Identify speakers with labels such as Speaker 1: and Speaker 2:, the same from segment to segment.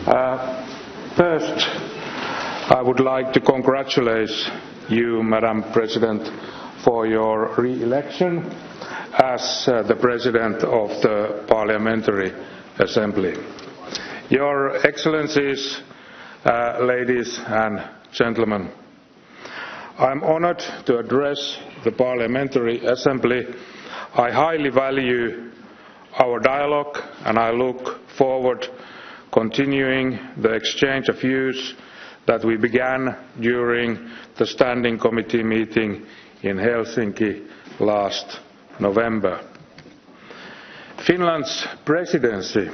Speaker 1: First, I would like to congratulate you, Madam President, for your re-election as the President of the Parliamentary Assembly. Your Excellencies, ladies and gentlemen, I am honoured to address the Parliamentary Assembly. I highly value our dialogue and I look forward continuing the exchange of views that we began during the Standing Committee meeting in Helsinki last November. Finland's presidency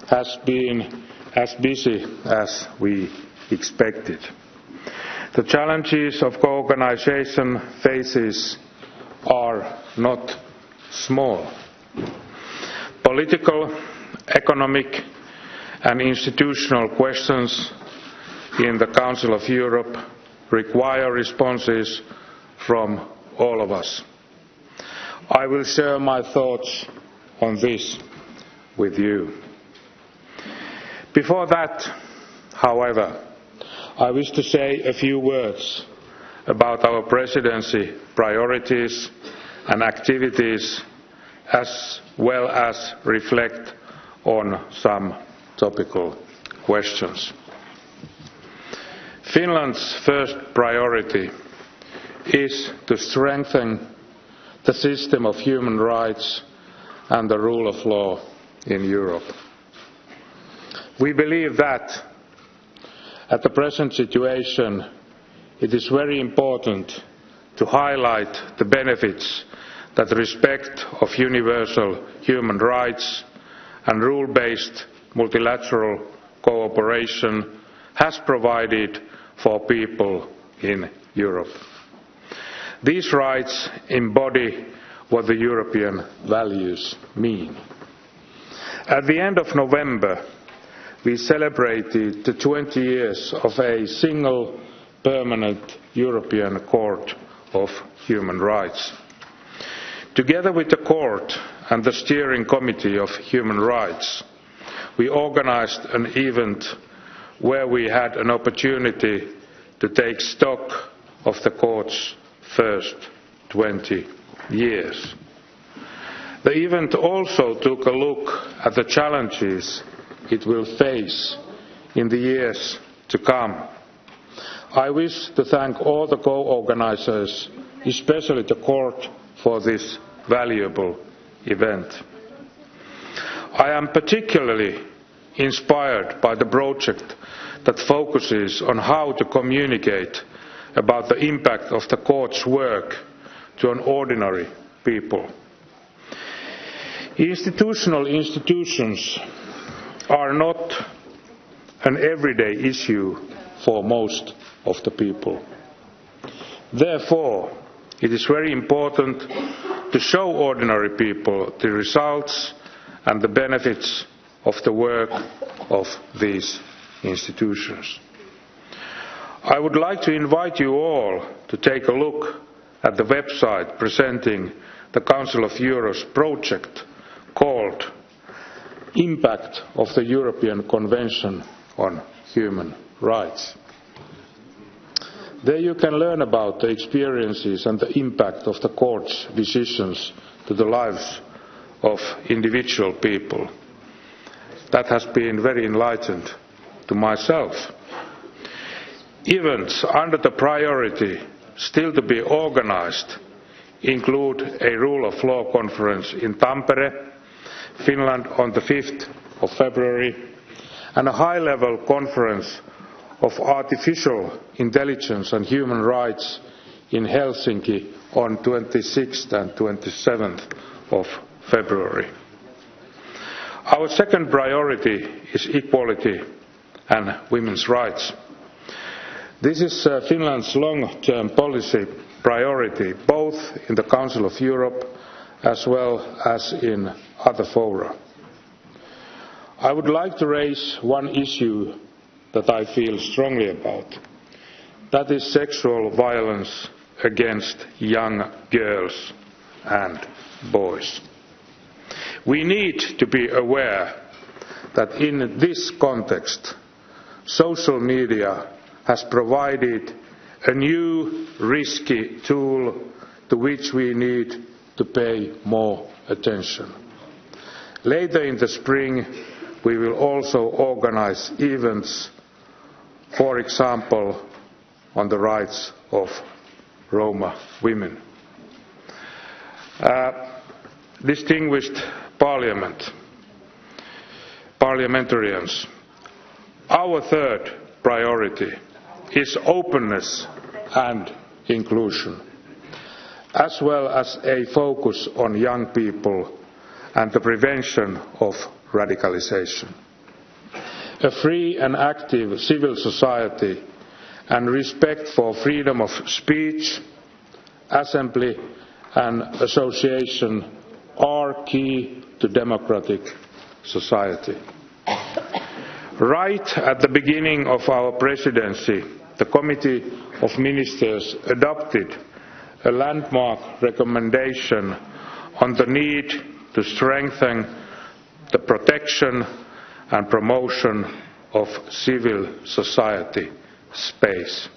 Speaker 1: has been as busy as we expected. The challenges of co-organisation faces are not small. Political, economic and institutional questions in the Council of Europe require responses from all of us. I will share my thoughts on this with you. Before that, however, I wish to say a few words about our presidency priorities and activities, as well as reflect on some topical questions. Finland's first priority is to strengthen the system of human rights and the rule of law in Europe. We believe that at the present situation, it is very important to highlight the benefits that respect of universal human rights and rule-based multilateral cooperation has provided for people in Europe. These rights embody what the European values mean. At the end of November, we celebrated the 20 years of a single permanent European Court of Human Rights. Together with the Court and the Steering Committee of Human Rights, we organised an event where we had an opportunity to take stock of the Court's first 20 years. The event also took a look at the challenges it will face in the years to come. I wish to thank all the co-organisers, especially the Court, for this valuable event. I am particularly inspired by the project that focuses on how to communicate about the impact of the Court's work to an ordinary people. Institutions are not an everyday issue for most of the people. Therefore, it is very important to show ordinary people the results and the benefits of the work of these institutions. I would like to invite you all to take a look at the website presenting the Council of Europe's project called Impact of the European Convention on Human Rights. There you can learn about the experiences and the impact of the Court's decisions to the lives of individual people. That has been very enlightening to myself. Events under the priority still to be organised include a rule of law conference in Tampere, Finland on the 5th of February, and a high-level conference of artificial intelligence and human rights in Helsinki on 26th and 27th of February. Our second priority is equality and women's rights. This is Finland's long-term policy priority, both in the Council of Europe as well as in other fora. I would like to raise one issue that I feel strongly about. That is sexual violence against young girls and boys. We need to be aware that in this context, social media has provided a new risky tool to which we need to pay more attention. Later in the spring, we will also organise events, for example, on the rights of Roma women. Distinguished parliamentarians, our third priority is openness and inclusion, as well as a focus on young people and the prevention of radicalisation. A free and active civil society and respect for freedom of speech, assembly and association are key to democratic society. Right at the beginning of our presidency, the Committee of Ministers adopted a landmark recommendation on the need to strengthen the protection and promotion of civil society space.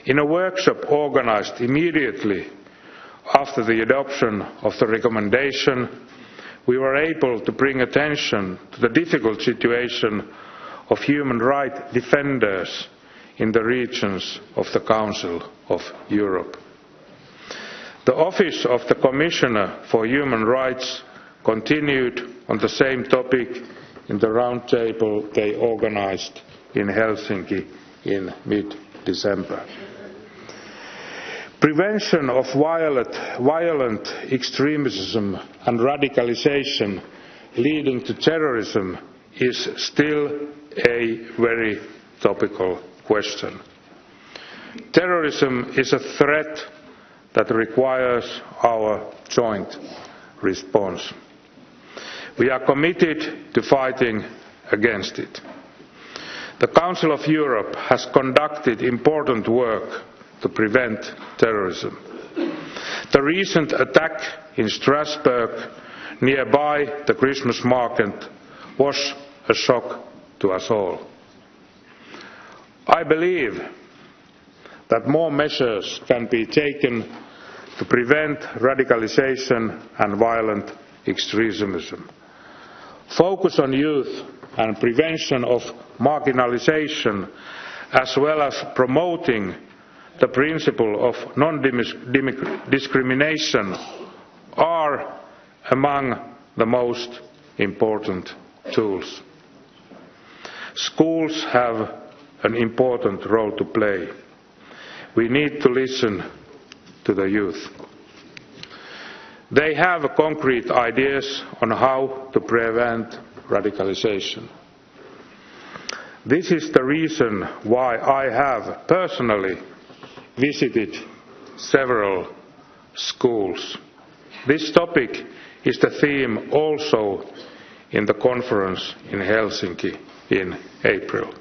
Speaker 1: In a workshop organised immediately after the adoption of the recommendation, we were able to bring attention to the difficult situation of human rights defenders in the regions of the Council of Europe. The Office of the Commissioner for Human Rights continued on the same topic in the roundtable they organised in Helsinki in mid-December. Prevention of violent extremism and radicalisation leading to terrorism is still a very topical question. Terrorism is a threat that requires our joint response. We are committed to fighting against it. The Council of Europe has conducted important work to prevent terrorism. The recent attack in Strasbourg nearby the Christmas market was a shock to us all. I believe that more measures can be taken to prevent radicalisation and violent extremism. Focus on youth and prevention of marginalisation, as well as promoting the principle of non-discrimination, are among the most important tools. Schools have an important role to play. We need to listen to the youth. They have concrete ideas on how to prevent radicalisation. This is the reason why I have personally visited several schools. This topic is the theme also in the conference in Helsinki in April.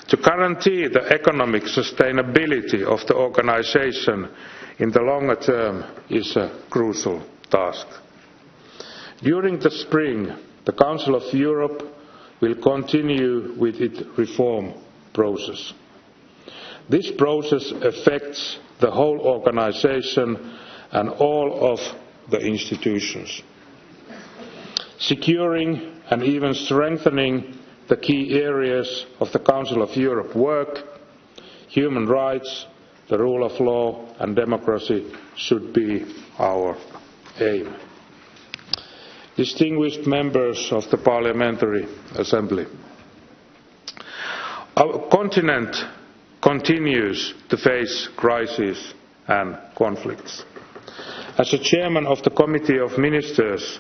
Speaker 1: To guarantee the economic sustainability of the organisation in the longer term is a crucial task. During the spring, the Council of Europe will continue with its reform process. This process affects the whole organisation and all of the institutions. Securing and even strengthening the key areas of the Council of Europe work, human rights, the rule of law and democracy should be our aim. Distinguished members of the Parliamentary Assembly, our continent continues to face crises and conflicts. As a chairman of the Committee of Ministers,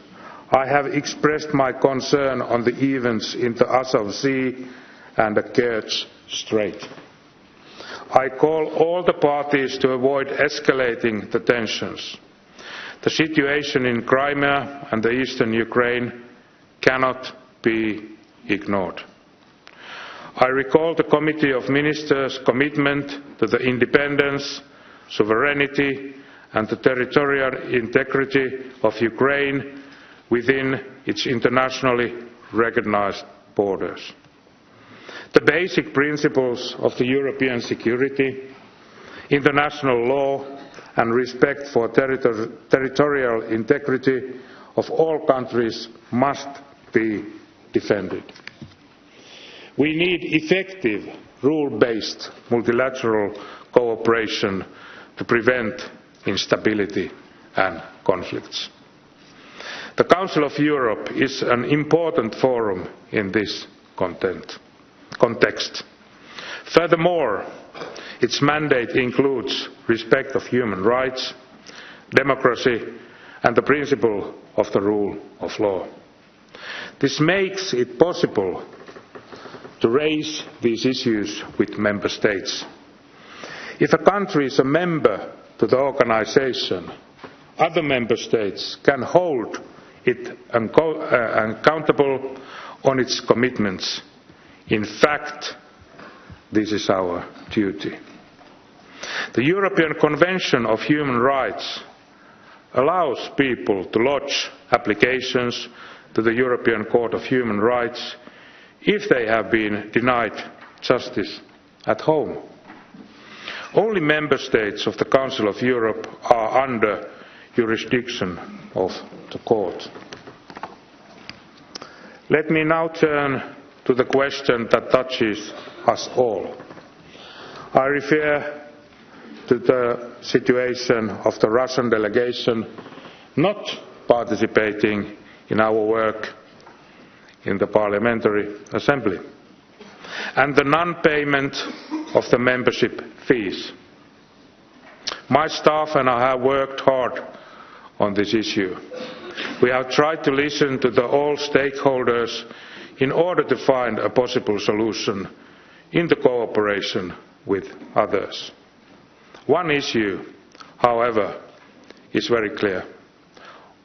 Speaker 1: I have expressed my concern on the events in the Azov Sea and the Kerch Strait. I call all the parties to avoid escalating the tensions. The situation in Crimea and the eastern Ukraine cannot be ignored. I recall the Committee of Ministers' commitment to the independence, sovereignty and the territorial integrity of Ukraine within its internationally recognized borders. The basic principles of the European security, international law and respect for territorial integrity of all countries must be defended. We need effective, rule-based multilateral cooperation to prevent instability and conflicts. The Council of Europe is an important forum in this context. Furthermore, its mandate includes respect of human rights, democracy and the principle of the rule of law. This makes it possible to raise these issues with member states. If a country is a member to the organisation, other member states can hold it accountable on its commitments. In fact, this is our duty. The European Convention of Human Rights allows people to lodge applications to the European Court of Human Rights if they have been denied justice at home. Only member states of the Council of Europe are under jurisdiction of the court. Let me now turn to the question that touches us all. I refer to the situation of the Russian delegation not participating in our work in the Parliamentary Assembly and the non-payment of the membership fees. My staff and I have worked hard on this issue. We have tried to listen to all stakeholders in order to find a possible solution in the cooperation with others. One issue, however, is very clear.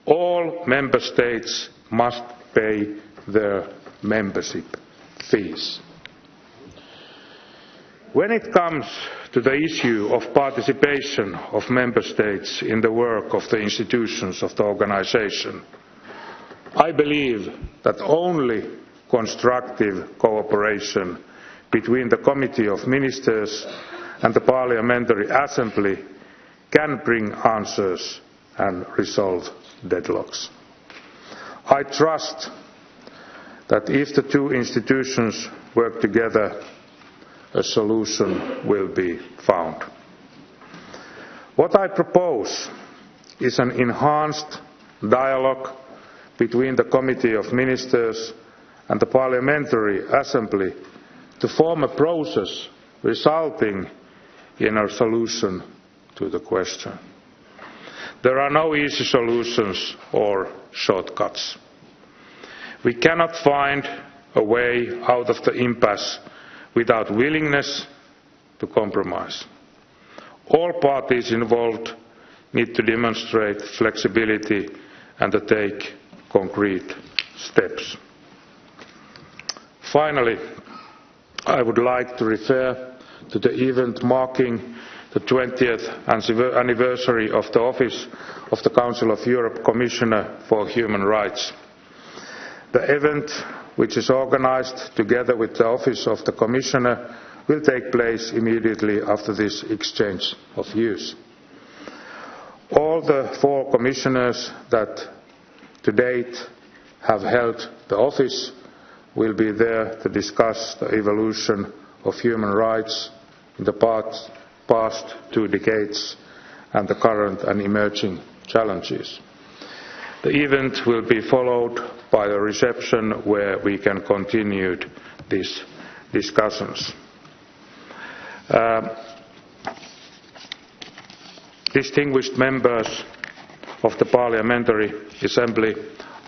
Speaker 1: All member states must pay their membership fees. When it comes to the issue of participation of member states in the work of the institutions of the organisation, I believe that only constructive cooperation between the Committee of Ministers and the Parliamentary Assembly can bring answers and resolve deadlocks. I trust that if the two institutions work together, a solution will be found. What I propose is an enhanced dialogue between the Committee of Ministers and the Parliamentary Assembly to form a process resulting in a solution to the question. There are no easy solutions or shortcuts. We cannot find a way out of the impasse without willingness to compromise. All parties involved need to demonstrate flexibility and to take concrete steps. Finally, I would like to refer to the event marking the 20th anniversary of the office of the Council of Europe Commissioner for Human Rights. The event, which is organised together with the Office of the Commissioner, will take place immediately after this exchange of views. All the 4 commissioners that to date have held the office will be there to discuss the evolution of human rights in the past 2 decades and the current and emerging challenges. The event will be followed by a reception where we can continue these discussions. Distinguished members of the Parliamentary Assembly,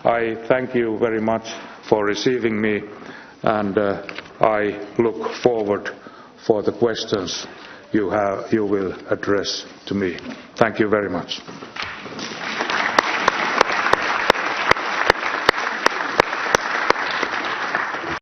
Speaker 1: I thank you very much for receiving me, and I look forward for the questions you will address to me. Thank you very much.